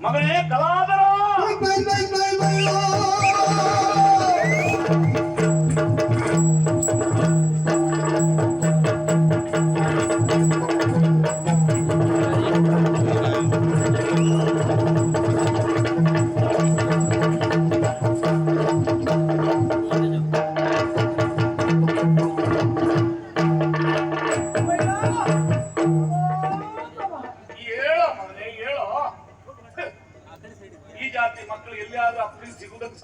ಮಗನೇ ಕಲಾದರ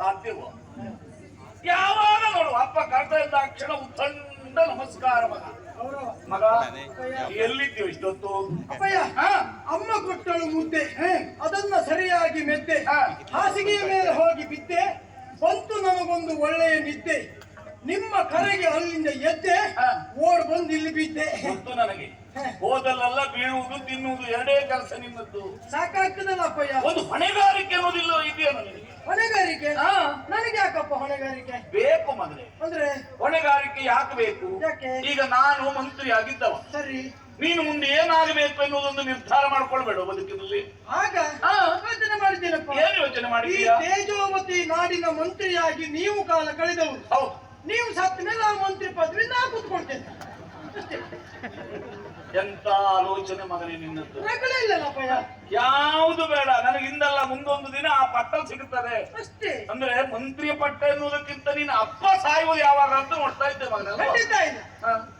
ಸಾಧ್ಯವೋ? ಯಾವಾಗ ನೋಡು ಅಪ್ಪ ಕರ್ತ ಇದ್ದ ಕ್ಷಣ ಉತ್ತಂಡ ನಮಸ್ಕಾರ ಮಗ. ಮಗ ಎಲ್ಲಿದ್ದೀವಿ ಇಷ್ಟೊತ್ತು? ಅಪ್ಪಯ್ಯ, ಅಮ್ಮ ಕೊಟ್ಟಳು ಮುದ್ದೆ, ಅದನ್ನ ಸರಿಯಾಗಿ ಮೆದ್ದೆ, ಹಾಸಿಗೆಯ ಮೇಲೆ ಹೋಗಿ ಬಿದ್ದೆ, ಬಂತು ನನಗೊಂದು ಒಳ್ಳೆಯ ನಿದ್ದೆ. ನಿಮ್ಮ ಕರೆಗೆ ಅಲ್ಲಿಂದ ಎದ್ದೆ, ಓಡ್ ಬಂದು ಇಲ್ಲಿ ಬಿದ್ದೆ. ಗೊತ್ತು ನನಗೆ, ಹೋದಲ್ಲೆಲ್ಲ ಬೀಳುವುದು ತಿನ್ನುವುದು ಎರಡೇ ಕೆಲಸ ನಿಮ್ಮದ್ದು. ಸಾಕಾಗ್ತದಲ್ಲ ಅಪ್ಪಯ್ಯ. ಒಂದು ಹೊಣೆಗಾರಿಕೆ ಅನ್ನೋದಿಲ್ಲ ಇದೆಯಾ ನನಗೆ? ಹೊಣೆಗಾರಿಕೆ ನನಗೆ ಯಾಕಪ್ಪ ಹೊಣೆಗಾರಿಕೆ ಬೇಕು ಮಗನೇ? ಅಂದ್ರೆ ಹೊಣೆಗಾರಿಕೆ ಯಾಕೆ ಬೇಕು? ಈಗ ನಾನು ಮಂತ್ರಿ ಆಗಿದ್ದವ, ಸರಿ, ನೀನು ಮುಂದೆ ಏನಾಗಬೇಕು ಎನ್ನುವುದೊಂದು ನಿರ್ಧಾರ ಮಾಡ್ಕೊಳ್ಬೇಡ ಬದುಕಿನಲ್ಲಿ. ಆಗ ಯೋಚನೆ ಮಾಡಿದ್ದೇನಪ್ಪ. ಏನು ಯೋಚನೆ ಮಾಡಿದ್ದೀಯಾ? ತೇಜೋವತಿ ನಾಡಿನ ಮಂತ್ರಿಯಾಗಿ ನೀವು ಕಾಲ ಕಳೆದವರು. ಹೌದು, ನೀವು ಸತ್ತ ಮೇಲೆ ಆ ಮಂತ್ರಿ ಪದವಿ ನಾ ಕೂತ್ಕೊಳ್ತೇನೆ. ಎಂತ ಆಲೋಚನೆ ಮಗನೇ ನಿನ್ನದ್ದು. ಇಲ್ಲಲ್ಲಪ್ಪಯ್ಯ, ಯಾವುದು ಬೇಡ ನನಗಿಂದಲ್ಲ, ಮುಂದೊಂದು ದಿನ ಆ ಪಟ್ಟ ಸಿಗುತ್ತದೆ ಅಷ್ಟೇ. ಅಂದ್ರೆ ಮಂತ್ರಿಯ ಪಟ್ಟ ಎನ್ನುವುದಕ್ಕಿಂತ ನೀನು ಅಪ್ಪ ಸಾಯುವುದು ಯಾವಾಗ ಅಂತ ನೋಡ್ತಾ ಇದ್ದೆ ಮಗನ. ಖಂಡಿತ ಇಲ್ಲ,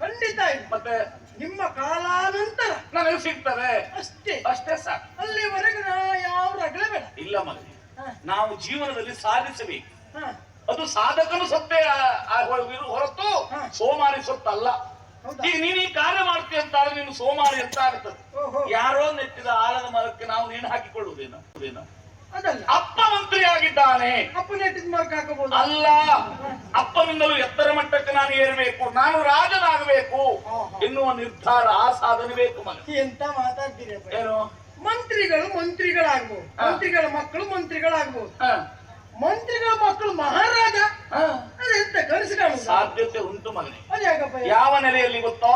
ಖಂಡಿತ ಇಲ್ಲ. ಮತ್ತೆ ನಿಮ್ಮ ಕಾಲಾನಂತರ ನನಗೆ ಸಿಗ್ತದೆ, ಅಷ್ಟೇ. ಅಷ್ಟೇ ಸಾಕು. ಅಲ್ಲಿವರೆಗೆ ನಾ ಯಾವ ರಗಳೆ ಬೇಡ. ಇಲ್ಲ ಮಗನೇ, ನಾವು ಜೀವನದಲ್ಲಿ ಸಾಧಿಸಬೇಕು. ಅದು ಸಾಧಕನು ಸೊತ್ತೇ ಹೊರತು ಸೋಮಾರಿ ಸೊತ್ತಲ್ಲ. ಈಗ ನೀನು ಈ ಕಾರ್ಯ ಮಾಡ್ತೀಯ ಅಂತ ಆದ್ರೆ ನೀನು ಸೋಮಾರಿ ಅಂತ ಆಗ್ತದೆ. ಯಾರೋ ನೆಟ್ಟಿದ ಆಲದ ಮರಕ್ಕೆ ನಾವು ನೇಣು ಹಾಕಿಕೊಳ್ಳುವುದೇನೋ? ಅಪ್ಪ ಮಂತ್ರಿ ಆಗಿದ್ದಾನೆ, ಅಪ್ಪ ನೆಟ್ಟಿದ ಮರಕ್ಕೆ ಹಾಕಬಹುದು ಅಲ್ಲ. ಅಪ್ಪನಿಂದಲೂ ಎತ್ತರ ಮಟ್ಟಕ್ಕೆ ನಾನು ಏರಬೇಕು, ನಾನು ರಾಜನಾಗಬೇಕು ಎನ್ನುವ ನಿರ್ಧಾರ, ಆ ಸಾಧನೆ ಬೇಕು ಮಗ. ಎಂತ ಮಾತಾಡ್ತೀರಿ? ಏನು? ಮಂತ್ರಿಗಳು ಮಂತ್ರಿಗಳಾಗ್ಬಹುದು, ಮಂತ್ರಿಗಳ ಮಕ್ಕಳು ಮಂತ್ರಿಗಳಾಗ್ಬಹುದು, ಮಂತ್ರಿಗಳ ಮಕ್ಕಳು ಮಹಾರಾಜ ಅದೆಂತ ಕನಸು ಕಾಣುವುದು? ಸಾಧ್ಯತೆ ಉಂಟು ಮಗನೇ. ಅದ್ಯಾಕಪ್ಪ? ಯಾವ ನೆಲೆಯಲ್ಲಿ ಗೊತ್ತೋ?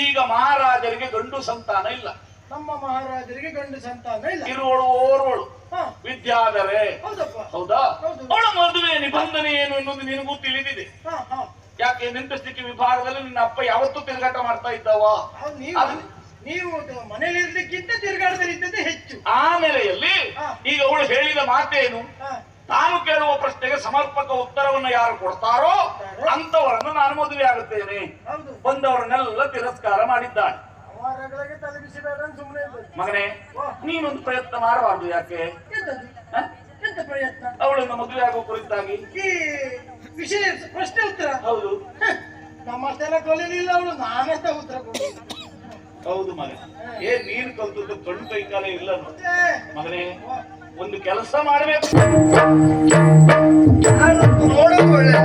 ಈಗ ಮಹಾರಾಜರಿಗೆ ಗಂಡು ಸಂತಾನ ಇಲ್ಲ. ನಮ್ಮ ಮಹಾರಾಜರಿಗೆ ಗಂಡು ಸಂತಾನ ಇಲ್ಲ. ಇರುವಳು ಓರ್ವಳು ವಿದ್ಯಾಧರೆ. ಹೌದಾ? ಅವಳ ಮದುವೆ ನಿಬಂಧನೆ ಏನು ಎನ್ನುವುದು ನಿನಗೂ ತಿಳಿದಿದೆ. ಯಾಕೆ ನೆಂಟಸ್ತಿಕೆ ವಿಭಾಗದಲ್ಲಿ ನಿನ್ನ ಅಪ್ಪ ಯಾವತ್ತೂ ತಿರುಗಾಟ ಮಾಡ್ತಾ ಇದ್ದಾವ? ನೀವು ಮನೇಲಿ ಇರ್ಲಿಕ್ಕಿಂತ ತಿರುಗಾಟದಲ್ಲಿ ಇದ್ದದ್ದೇ ಹೆಚ್ಚು. ಆ ನೆಲೆಯಲ್ಲಿ ಈಗ ಅವಳು ಹೇಳಿದ ಮಾತೇನು? ನಾನು ಕೇಳುವ ಪ್ರಶ್ನೆಗೆ ಸಮರ್ಪಕ ಉತ್ತರವನ್ನು ಯಾರು ಕೊಡ್ತಾರೋ ಅಂತವರನ್ನು ನಾನು ಮದುವೆ ಆಗುತ್ತೇನೆ. ಬಂದವರನ್ನೆಲ್ಲ ತಿರಸ್ಕಾರ ಮಾಡಿದ್ದಾಳೆ. ಮಗನೇ, ನೀನೊಂದು ಪ್ರಯತ್ನ ಮಾಡಬಾರ್ದು? ಯಾಕೆ? ಎಂತ ಪ್ರಯತ್ನ? ಅವಳನ್ನು ಮದುವೆ ಆಗುವ ಕುರಿತಾಗಿ ಈ ವಿಷಯ ಪ್ರಶ್ನೆ ಉತ್ತರ. ಹೌದು, ನಮ್ಮಷ್ಟೆಲ್ಲ ಕೊಲಿಲಿಲ್ಲ ಅವಳು, ನಾನೆಂತ ಉತ್ತರ ಕೊಡಿ? ಹೌದು ಮಗ, ನೀನು ಕಲ್ತದ್ದು ಕಣ್ಣು ಕೈ ಕಾಲ ಇಲ್ಲ ಮಗನೇ. ಒಂದು ಕೆಲಸ ಮಾಡಬೇಕು, ನೋಡಿಕೊಳ್ಳೆ.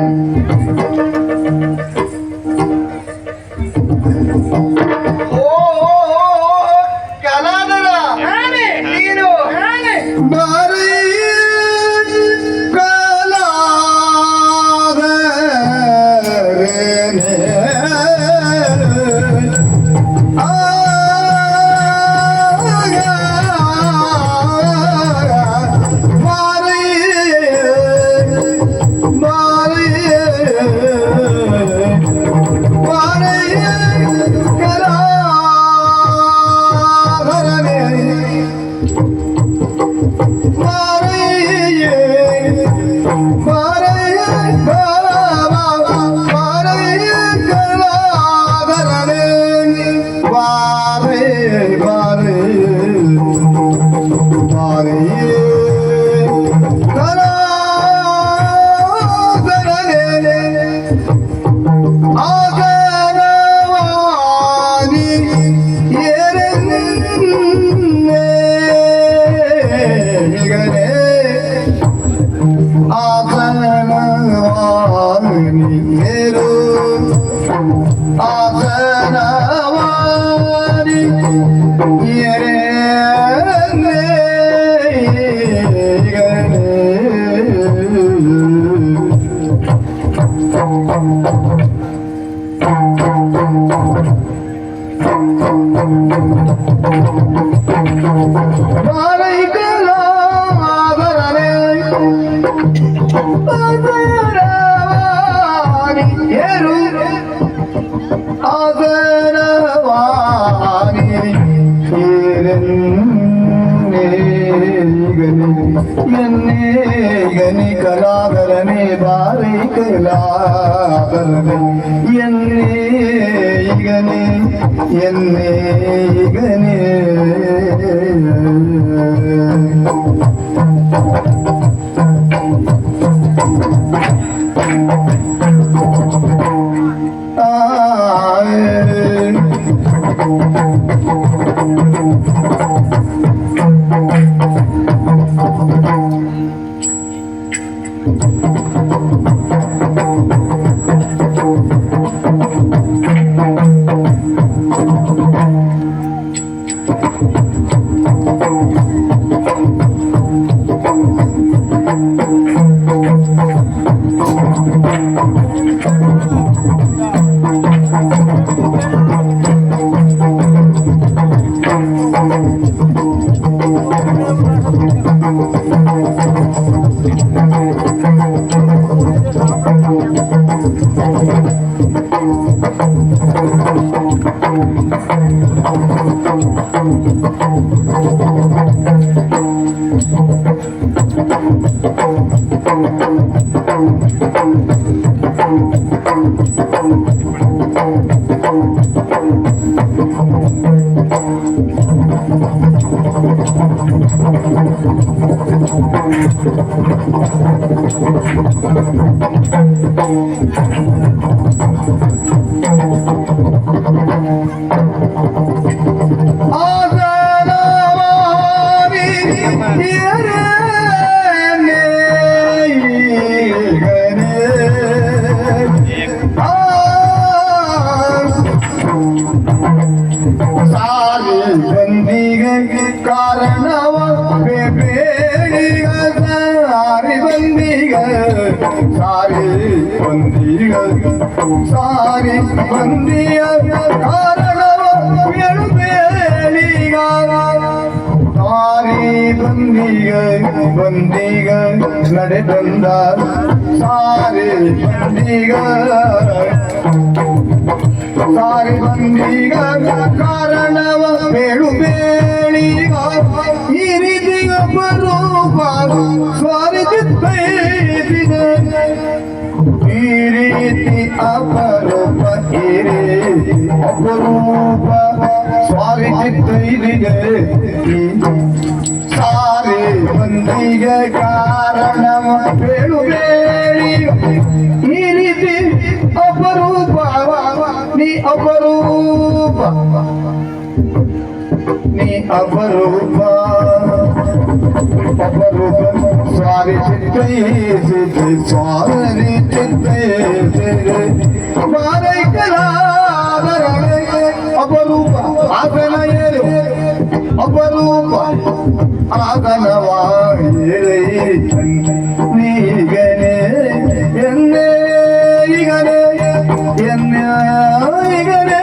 Bye. ಏರು ಆದರವಾಣಿ ಗನಿ ಕಲಾಕರನೆ ಬಾರಿ ಕಲಾಕರನೆ ಎನ್ನೇ ಈಗನೆ ಎನ್ನೇ ಈಗನೆ ಕಾರಣವ ಬೇಡಿಗ ಸಾರಿ ಬಂದಿಗ ಸಾರಿ ಬಂದಿಗ ಸಾರಿ ಬಂದಿಯ ಕಾರಣವ ಬೇಡಿಗ ಸಾರಿ ಬಂದಿಗ ಬಂದಿಗ ನಡೆ ಬಂದ ಸಾರಿ ಬಂದಿಗ ಸಾರಿ ಬಂದಿಗ ಕಾರಣವ ಬೇಡಿಗ ಈ ರೀತಿಯ ಬರೂಪ ಸ್ವಾರಿಸಿದ ಈ ರೀತಿ ಅಪರೂಪ ಈ ರೀತಿ ಅಪರೂಪ ಸ್ವಾರಿಸಿದ ಸಾರಿ ಬಂದಿಗ ಕಾರಣವ ಬೇಡಿಗ ಈ ರೀತಿ ಅಪರೂಪ ನೀ ಅಪರೂಪ ನೀ ಅಪರೂಪ ಅಪರೂಪ ಸ್ವಾರಿ ಚಿತ್ತೈಸಿದೆ ಸ್ವಾರಿ ಚಿತ್ತೈಸಿದೆ ಮಾರೈಕಲಾದರಳೆ ಅಪರೂಪ ಆಸನ ಏರು ಅಪರೂಪ ಆಸನವಾಗಲೇ ನೀಗನೆ ಎನ್ನೇ ಈಗನೆ ಎನ್ನೇ ಈಗನೆ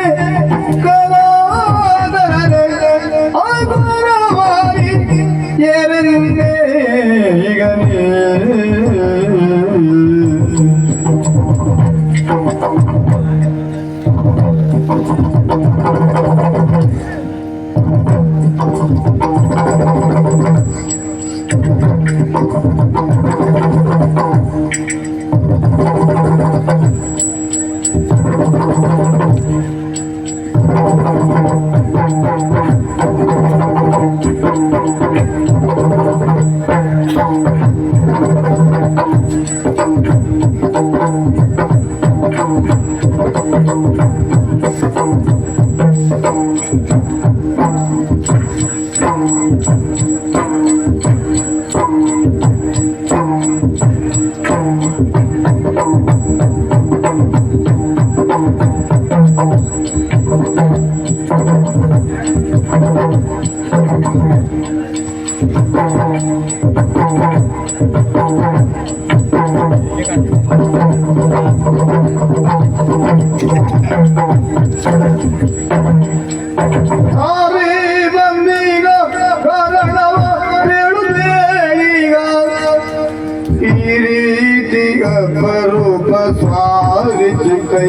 ಈ ರೀತಿ ಅಪರೂಪ ಸ್ವಾರಿಸಿದೆ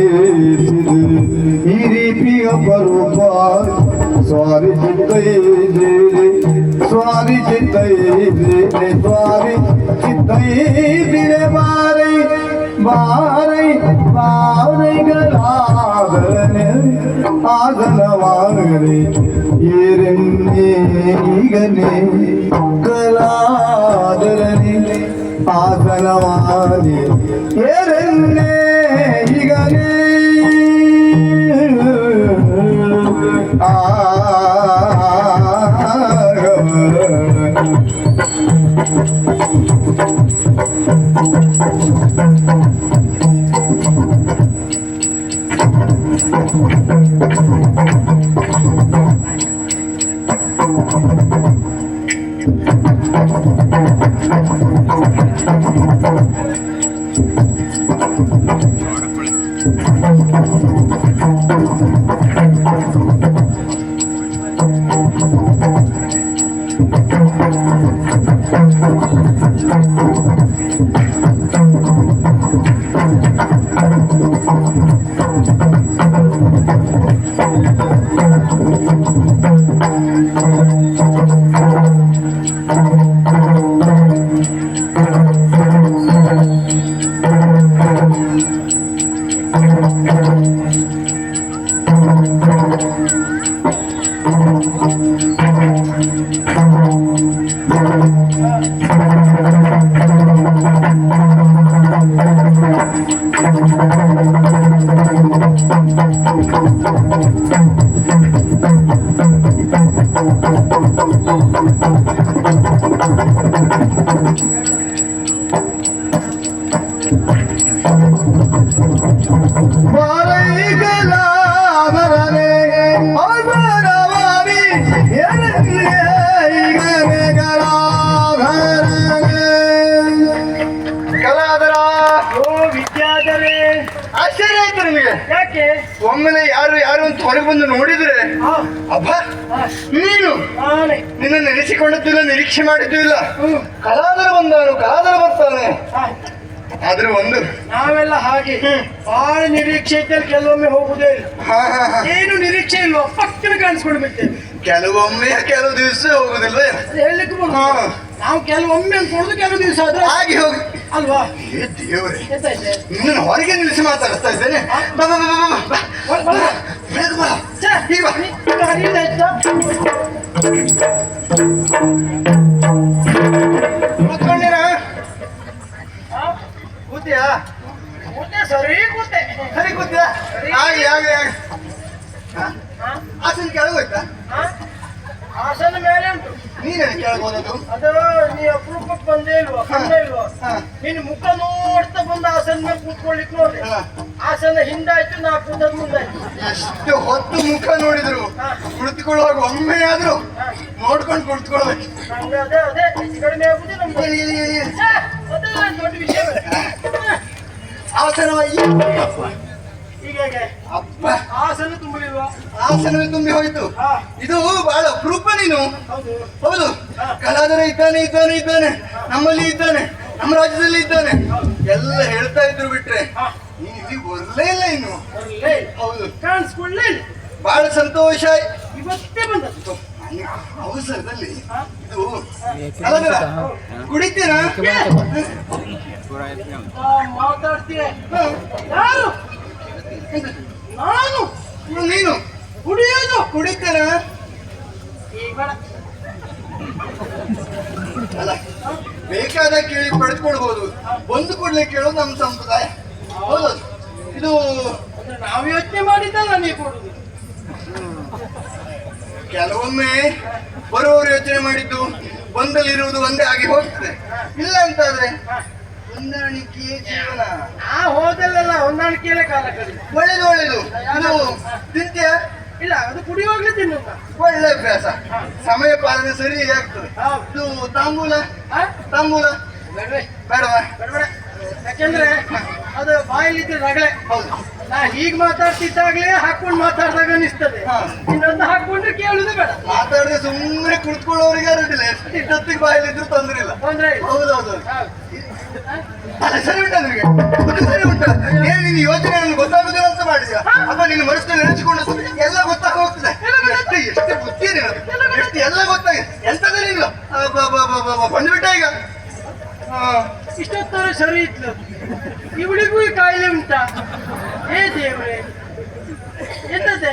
ಈ ರೀತಿ ಅಪರೂಪ ಸ್ವಾರಿಸಿದೆ ಬಾರೈ ಬಾರೈ ಬಾರೈಗಳಾದರನೆ ಆದನವಾಗಲಿ ಏರೆನ್ನೇ ಈಗನೇ ಕಲಾದರನೆ ಆದನವಾಗಲಿ ಏರೆನ್ನೇ ಈಗನೇ ಆಶ್ಚರ್ಯ ಆಯ್ತು ನಿಮಗೆ. ಯಾಕೆ? ಒಮ್ಮೆಲೆ ಯಾರು ಯಾರು ಅಂತ ಹೊರಗೆ ಬಂದು ನೋಡಿದ್ರೆ ಅಬ್ಬ ನೀನು ನಿನ್ನ ನೆನೆಸಿಕೊಂಡದ್ದು ನಿರೀಕ್ಷೆ ಮಾಡಿದ್ದು ಇಲ್ಲ. ಕಲಾದರ ಬಂದವನು ಕಲಾದರ ಬರ್ತಾನೆ. ಆದ್ರೆ ಒಂದು ನಾವೆಲ್ಲ ಹಾಗೆ ಬಹಳ ನಿರೀಕ್ಷೆ ಇದ್ದಲ್ಲಿ ಕೆಲವೊಮ್ಮೆ ಹೋಗುದೇ ಇಲ್ಲ. ಏನು ನಿರೀಕ್ಷೆ ಇಲ್ವೋ ಪಕ್ಕನ ಕಾಣಿಸ್ಕೊಂಡು ಬಿಡ್ತೇವೆ. ಕೆಲವೊಮ್ಮೆ ಕೆಲವು ದಿವಸ ಹೋಗುದಿಲ್ಲ. ಹೇಳಲಿಕ್ಕೆ ನಾವು ಕೆಲವೊಮ್ಮೆ ಅನ್ಕೊಳ್ಳೋದು ಕೆಲವು ದಿವಸ ಆದ್ರೆ ಹಾಗೆ ಹೋಗಿ ಅಲ್ವಾ? ದೇವರೇ ನಿನ್ನ ಹೊರಗೆ ನಿಲ್ಲಿಸಿ ಮಾತಾಡ್ತಾ ಇದ್ದೇನೆ. ಕೂತಿಯಾ? ಸರಿ ಕೂತೆ. ಸರಿ ಕೂತಿಯಾ? ಹಾಗೆ ಹಾಗೆ ಹಾಗೆ ಆಸನ ಕೆಳಗೆ ಹೋಯ್ತಾ? ಆಸನ ಮೇಲೆ ಉಂಟು. ನೀನೇನು ಕೆಳಗೆ ಹೋದದ್ದು? ಅದು ನೀ ಅಪರೂಪಕ್ಕೆ ಬಂದೇ ಇಲ್ವಾ? ಕಂಡೇ ಇಲ್ವಾ? ನಿನ್ ಮುಖ ನೋಡ್ತಾ ಬಂದ ಆಸನ ಮೇಲೆ ಕೂತ್ಕೊಳ್ಳಿಕ್ ನೋಡಿ. ಆಸನ ಹಿಂದಾಯ್ತು, ನಾ ಕೂತದ್ ಮುಂದಾಯ್ತು. ಎಷ್ಟು ಹೊತ್ತು ಮುಖ ನೋಡಿದ್ರು ಕುಳಿತುಕೊಳ್ಳುವಾಗ ಒಮ್ಮೆ ಆದ್ರೂ ನೋಡ್ಕೊಂಡು ಕುಳಿತುಕೊಳ್ಬೇಕು. ಅದೇ ಅದೇ ಹೆಚ್ಚು ಕಡಿಮೆ ಆಗುದೇ ನಮ್ಗೆ. ಅದೆಲ್ಲ ದೊಡ್ಡ ವಿಷಯ. ಆಸನ ಈಗ ಅಪ್ಪ ಆಸನ ತುಂಬಲಿಲ್ವಾ? ಆಸನವೇ ತುಂಬಿ ಹೋಯ್ತು. ಇದು ಬಹಳ ಅಪರೂಪ. ನೀನು ಹೌದು ಹೌದು ಕಲಾದರ ಇದ್ದಾನೆ ಇದ್ದಾನೆ ಇದ್ದಾನೆ, ನಮ್ಮಲ್ಲಿ ಇದ್ದಾನೆ, ನಮ್ಮ ರಾಜ್ಯದಲ್ಲಿ ಇದ್ದಾನೆ ಎಲ್ಲ ಹೇಳ್ತಾ ಇದ್ರು. ಬಿಟ್ರೆ ನೀನು ಇಲ್ಲಿ ಬರಲೇ ಇಲ್ಲ ಇನ್ನು. ಹೌದು ಕಾಣಿಸ್ಕೊಳ್ಳೇ ಇಲ್ಲ. ಬಹಳ ಸಂತೋಷ. ಇವತ್ತೇ ಬಂದದ್ದು ಅವಸರದಲ್ಲಿ ಇದು ಕಲಾದರ ಕುಡಿತೀರಾ? ಮಾತಾಡ್ತೀಯ? ಯಾರು? ನಾನು. ನೀನು ಕುಡಿಯೋದು ಕುಡಿತೀರಾ? ಅಲ್ಲ ಬೇಕಾದ ಕೇಳಿ ಪಡೆದುಕೊಳ್ಬಹುದು. ಒಂದು ಕೂಡಲೇ ಕೇಳೋದು ನಮ್ಮ ಸಂಪ್ರದಾಯ. ಹೌದು ಇದು ನಾವು ಯೋಚನೆ ಮಾಡಿದ್ದಲ್ಲ ನೀ ಕೊಡುದು. ಕೆಲವೊಮ್ಮೆ ಬರುವವರು ಯೋಚನೆ ಮಾಡಿದ್ದು ಒಂದಲ್ಲಿರುವುದು ಒಂದೇ ಆಗಿ ಹೋಗ್ತದೆ. ಇಲ್ಲ ಅಂತಾದ್ರೆ ಹೊಂದಾಣಿಕೆಯೇ ಜೀವನ. ಆ ಹೋದಲ್ಲೆಲ್ಲ ಹೊಂದಾಣಿಕೆಯಲ್ಲೇ ಕಾಲ ಕಳೆದ. ಒಳ್ಳೇದು ಒಳ್ಳೇದು. ಇದು ತಿಂತೀಯ? ಇಲ್ಲ, ಅದು ಕುಡಿಯುವಾಗ್ಲೇ ತಿನ್ನುತ್ತ. ಒಳ್ಳೆ ಅಭ್ಯಾಸ. ಸಮಯ ಪಾಲನೆ ಸರಿ ಆಗ್ತದೆ. ಇದು ತಾಂಬೂಲ ತಾಂಬೂಲ ಬೇಡವೇ? ಬೇಡವಾ? ಬೇಡಬೇಡ. ಯಾಕೆಂದ್ರೆ ಅದು ಬಾಯಲ್ಲಿದ್ರೆ ರಗಳೆ. ಹೌದು ನಾ ಹೀಗ್ ಮಾತಾಡ್ತಿದ್ದಾಗ್ಲೇ ಹಾಕೊಂಡು ಮಾತಾಡ್ದಾಗ ಅನಿಸ್ತದೆ. ಇನ್ನೊಂದು ಹಾಕೊಂಡ್ರೆ ಕೇಳುದು ಬೇಡ. ಮಾತಾಡದೆ ಸುಮ್ಮನೆ ಕುಳಿತುಕೊಳ್ಳೋರಿಗೆ ಅರಡಿಲ್ಲ. ಎಷ್ಟೊತ್ತಿಗೆ ಬಾಯಲ್ಲಿದ್ರು ತೊಂದ್ರೆ ಇಲ್ಲ. ತೊಂದ್ರೆ ಇಲ್ಲ. ಹೌದೌದು. ಸರಿ ಉಂಟಾ ನಿನಗೆ? ಅದು ಸರಿ ಉಂಟಾ? ಏನ್ ನಿನ್ನ ಯೋಚನೆ ನನಗೆ ಗೊತ್ತಾಗುದಿಲ್ಲ ಅಂತ ಮಾಡಿದ್ಯಾ? ಅಪ್ಪ ನಿನ್ನ ಮನಸ್ಸಿನಲ್ಲಿ ನೆನೆಸಿಕೊಂಡು ಎಲ್ಲ ಗೊತ್ತಾಗ ಹೋಗ್ತದೆ. ಎಷ್ಟು ಬುದ್ಧಿ ಇದೆ ನನಗೆ. ಎಷ್ಟು ಎಲ್ಲ ಗೊತ್ತಾಗಿದೆ. ಎಂತದೇ ನೀನು ಬಂದ್ಬಿಟ್ಟ ಈಗ. ಇಷ್ಟೊತ್ತರ ಸರಿ ಇತ್ತು, ಇವಳಿಗೂ ಈ ಕಾಯಿಲೆ ಉಂಟಾ? ಏ ದೇವ್ರೆ, ಎಂತದೆ?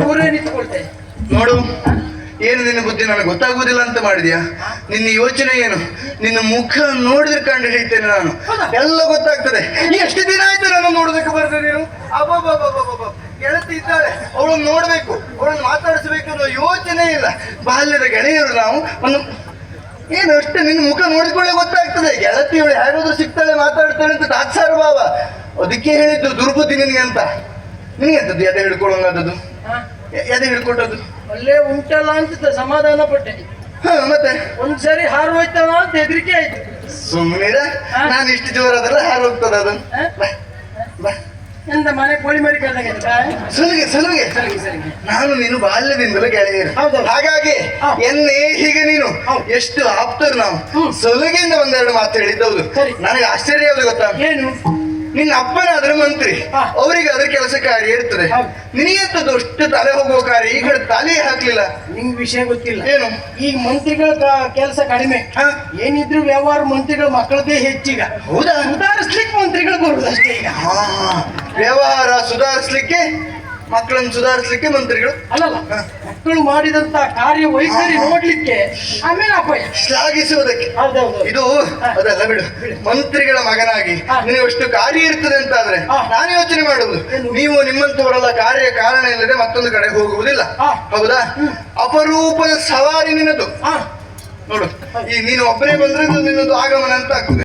ಊರೇ ನಿಂತ್ಕೊಳ್ತೆ ನೋಡು, ಏನು ನಿನ್ನ ಬುದ್ಧಿ ನನಗೆ ಗೊತ್ತಾಗುವುದಿಲ್ಲ ಅಂತ ಮಾಡಿದ್ಯಾ? ನಿನ್ನ ಯೋಚನೆ ಏನು? ನಿನ್ನ ಮುಖ ನೋಡಿದ್ರೆ ಕಂಡು ಹಿಡಿತೇನೆ ನಾನು. ಎಲ್ಲ ಗೊತ್ತಾಗ್ತದೆ. ಎಷ್ಟು ದಿನ ಆಯ್ತು ನಾನು ನೋಡೋದಕ್ಕೆ ಬರ್ತದೆ ನೀನು? ಅಬ್ಬಬ್ಬಬ್ಬಬ್ಬಬ್ಬ, ಗೆಳತಿ ಇದ್ದಾಳೆ, ಅವಳನ್ನು ನೋಡ್ಬೇಕು, ಅವಳನ್ನು ಮಾತಾಡಿಸ್ಬೇಕು ಅನ್ನೋ ಯೋಚನೆ ಇಲ್ಲ. ಬಾಲ್ಯದ ಗೆಳೆಯರು ನಾವು. ಒಂದು ಏನು ಅಷ್ಟೇ, ನಿನ್ನ ಮುಖ ನೋಡಿಕೊಳ್ಳೆ ಗೊತ್ತಾಗ್ತದೆ. ಗೆಳತಿ ಇವಳು ಹೇಗಾದ್ರೂ ಸಿಗ್ತಾಳೆ, ಮಾತಾಡ್ತಾಳೆ ಅಂತ ತಾತ್ಸಾರ ಭಾವ. ಅದಕ್ಕೆ ಹೇಳಿದ್ದು ದುರ್ಬುದ್ಧಿ ನಿನಗೆ ಅಂತ. ನಿನಗೆಂತದ್ದು ಎದೆ ಹಿಡ್ಕೊಳ್ಳೋಂಗದ್ದು? ಎದೆ ಹಿಡ್ಕೊಟ್ಟದ್ದು ಒಳ್ಳೆ ಉಂಟಲ್ಲ ಅಂತ ಸಮಾಧಾನ ಪಟ್ಟೆ. ಮತ್ತೆ ಒಂದ್ಸರಿ ಹಾರು ಹೋಯ್ತಲ್ಲ ಅಂತ ಹೆದರಿಕೆ ಆಯ್ತು. ಸುಮ್ಮನಿರ, ನಾನು ಇಷ್ಟು ಜೋರಾದ್ರೆ ಹಾರು ಹೋಗ್ತದ ಅದನ್ನು. ಎಂತ ಮನೆ ಕೋಳಿ ಮರಿ ಕಲ್ಲಾಗ ಸಲಿಗೆ ಸಲಿಗೆ ನಾನು ನೀನು ಬಾಲ್ಯದಿಂದಲೂ ಗೆಳೆಯರು. ಹಾಗಾಗಿ ಎನ್ನೇ ಹೀಗೆ ನೀನು ಎಷ್ಟು ಆಪ್ತರು ನಾವು. ಸಲಿಗೆಯಿಂದ ಒಂದೆರಡು ಮಾತು ಹೇಳಿದ್ದೌದು. ನನಗೆ ಆಶ್ಚರ್ಯ ಯಾವ್ದು ಗೊತ್ತಾ? ಏನು? ನಿನ್ನ ಅಪ್ಪನಾದ್ರೆ ಮಂತ್ರಿ, ಅವರಿಗೆ ಅದ್ರ ಕೆಲಸ ಕಾರ್ಯ ಇರ್ತದೆ. ನಿನಗೆಂತದ್ದು ಅಷ್ಟು ತಲೆ ಹೋಗುವ ಕಾರ್ಯ? ಈ ಕಡೆ ತಲೆ ಹಾಕ್ಲಿಲ್ಲ. ನಿಂಗ್ ವಿಷಯ ಗೊತ್ತಿಲ್ಲ ಏನು? ಈಗ ಮಂತ್ರಿಗಳ ಕೆಲಸ ಕಡಿಮೆ, ಏನಿದ್ರು ವ್ಯವಹಾರ ಮಂತ್ರಿಗಳ ಮಕ್ಕಳದೇ ಹೆಚ್ಚೀಗ. ಹೌದಾ? ಸುಧಾರಿಸ್ಲಿಕ್ಕೆ ಮಂತ್ರಿಗಳು ಬರುದಷ್ಟೇ ಈಗ. ವ್ಯವಹಾರ ಸುಧಾರಿಸ್ಲಿಕ್ಕೆ, ಮಕ್ಕಳನ್ನು ಸುಧಾರಿಸ್ಲಿಕ್ಕೆ ಮಂತ್ರಿಗಳು. ಅಲ್ಲಲ್ಲ, ಮಕ್ಕಳು ಮಾಡಿದಂತ ಕಾರ್ಯ ವೈಖರಿ ನೋಡ್ಲಿಕ್ಕೆ ಆಮೇಲೆ ಅಪಾಯ ಶ್ಲಾಘಿಸುವುದಕ್ಕೆ. ಹೌದೌದು. ಇದು ಅದೆಲ್ಲ ಬಿಡು. ಮಂತ್ರಿಗಳ ಮಗನಾಗಿ ನೀವು ಅಷ್ಟು ಕಾರ್ಯ ಇರ್ತದೆ ಅಂತ ಆದ್ರೆ ನಾನು ಯೋಚನೆ ಮಾಡುವುದು, ನೀವು ನಿಮ್ಮಂತವರೆಲ್ಲ ಕಾರ್ಯ ಕಾರಣ ಇಲ್ಲದೆ ಮತ್ತೊಂದು ಕಡೆ ಹೋಗುವುದಿಲ್ಲ. ಹೌದಾ? ಅಪರೂಪದ ಸವಾರಿ ನಿನ್ನದು. ನೋಡು, ಈ ನೀನು ಒಬ್ಬನೇ ಬಂದ್ರೆ ನಿನ್ನದು ಆಗಮನ ಅಂತ ಆಗ್ತದೆ.